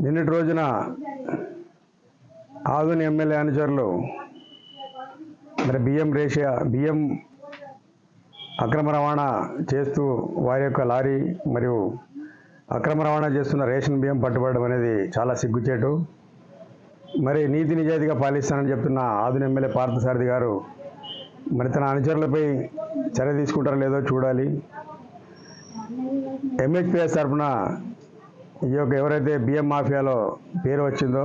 నిన్నటి రోజున ఆదోని ఎమ్మెల్యే అనుచరులు మరి బియ్యం అక్రమ రవాణా చేస్తూ వారి యొక్క లారీ మరియు అక్రమ రవాణా చేస్తున్న రేషన్ బియ్యం పట్టుబడడం అనేది చాలా సిగ్గుచేటు. మరి నీతి నిజాయితీగా పాలిస్తానని చెప్తున్న ఆదోని ఎమ్మెల్యే పార్థసారథి గారు మరి తన అనుచరులపై చర్య తీసుకుంటారో లేదో చూడాలి. ఎంహెచ్పిఎస్ తరఫున ఈ యొక్క ఎవరైతే బియ్యం మాఫియాలో పేరు వచ్చిందో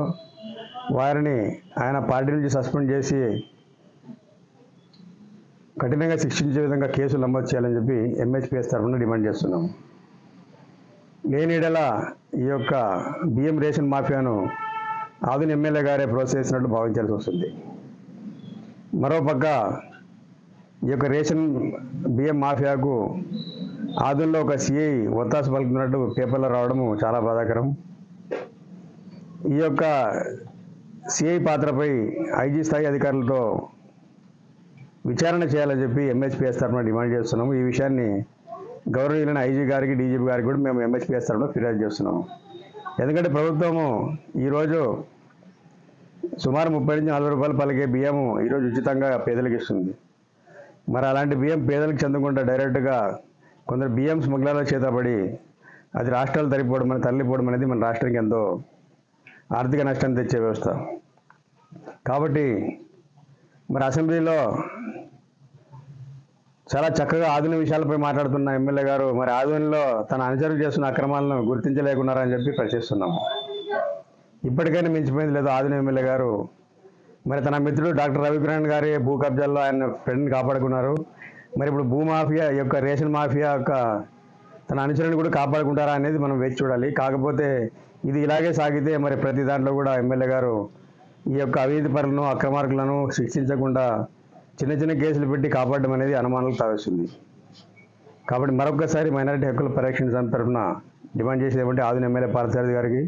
వారిని ఆయన పార్టీ నుంచి సస్పెండ్ చేసి కఠినంగా శిక్షించే విధంగా కేసులు నమోదు చేయాలని చెప్పి ఎంహెచ్పిఎస్ తరఫున డిమాండ్ చేస్తున్నాం. లేనిడల ఈ యొక్క బియ్యం రేషన్ మాఫియాను ఆదోని ఎమ్మెల్యే గారే ప్రోత్సహిస్తున్నట్టు భావించాల్సి వస్తుంది. మరోపక్క ఈ యొక్క రేషన్ బియ్యం మాఫియాకు ఆదోనిలో ఒక సిఐ ఒత్తాసు పలుకుతున్నట్టు పేపర్లో రావడము చాలా బాధాకరం. ఈ యొక్క సిఐ పాత్రపై ఐజీ స్థాయి అధికారులతో విచారణ చేయాలని చెప్పి ఎంహెచ్పిఎస్ తరఫున డిమాండ్ చేస్తున్నాము. ఈ విషయాన్ని గౌరవనీయులైన ఐజీ గారికి, డీజీపీ గారికి కూడా మేము ఎంహెచ్పిఎస్ తరఫున ఫిర్యాదు చేస్తున్నాము. ఎందుకంటే ప్రభుత్వము ఈరోజు సుమారు 30 నుంచి 40 రూపాయలు పలికే బియ్యము ఈరోజు ఉచితంగా పేదలకు ఇస్తుంది. మరి అలాంటి బియ్యం పేదలకు చెందకుండా డైరెక్ట్గా కొందరు బియ్యం స్మగ్లర్ల చేతబడి అది రాష్ట్రాలు తరలిపోవడం అనేది మన రాష్ట్రానికి ఎంతో ఆర్థిక నష్టాన్ని తెచ్చే వ్యవస్థ. కాబట్టి మరి అసెంబ్లీలో చాలా చక్కగా ఆధునిక విషయాలపై మాట్లాడుతున్న ఎమ్మెల్యే గారు మరి ఆధునిలో తన అనుచరులు చేస్తున్న అక్రమాలను గుర్తించలేకున్నారని చెప్పి ప్రశ్నిస్తున్నాము. ఇప్పటికైనా మించిపోయింది లేదు ఆధునిక ఎమ్మెల్యే గారు. మరి తన మిత్రుడు డాక్టర్ రవికిరణ్ గారి భూ కబ్జాల్లో ఆయన ఫ్రెండ్ని కాపాడుకున్నారు. మరి ఇప్పుడు భూమాఫియా యొక్క రేషన్ మాఫియా యొక్క తన అనుచరుని కూడా కాపాడుకుంటారా అనేది మనం వేచి చూడాలి. కాకపోతే ఇది ఇలాగే సాగితే మరి ప్రతి దాంట్లో కూడా ఎమ్మెల్యే గారు ఈ యొక్క అవినీతి పరులను, అక్రమార్కులను శిక్షించకుండా చిన్న చిన్న కేసులు పెట్టి కాపాడడం అనేది అనుమానాలకు తావేస్తుంది. కాబట్టి మరొకసారి మైనారిటీ హక్కుల పరిరక్షణ సమితి తరఫున డిమాండ్ చేసేది ఏమంటే ఆదోని ఎమ్మెల్యే పార్థసారథి గారికి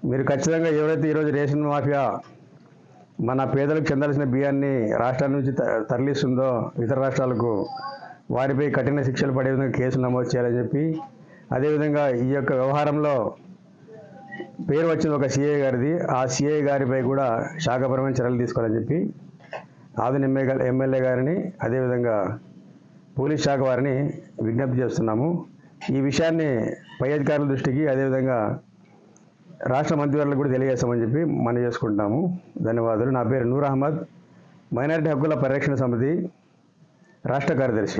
మీరు ఖచ్చితంగా ఎవరైతే ఈరోజు రేషన్ మాఫియా మన పేదలకు చెందాల్సిన బియ్యాన్ని రాష్ట్రాల నుంచి తరలిస్తుందో ఇతర రాష్ట్రాలకు వారిపై కఠిన శిక్షలు పడే విధంగా కేసులు నమోదు చేయాలని చెప్పి, అదేవిధంగా ఈ యొక్క వ్యవహారంలో పేరు వచ్చింది ఒక సిఐ గారిది, ఆ సిఐ గారిపై కూడా శాఖపరమైన చర్యలు తీసుకోవాలని చెప్పి ఆదోని ఎమ్మెల్యే గారిని అదేవిధంగా పోలీస్ శాఖ వారిని విజ్ఞప్తి చేస్తున్నాము. ఈ విషయాన్ని పై అధికారుల దృష్టికి అదేవిధంగా రాష్ట్ర మంత్రివర్లకు కూడా తెలియజేస్తామని చెప్పి మనం చేసుకుంటాము. ధన్యవాదాలు. నా పేరు నూర్ అహ్మద్, మైనారిటీ హక్కుల పరిరక్షణ సమితి రాష్ట్ర కార్యదర్శి.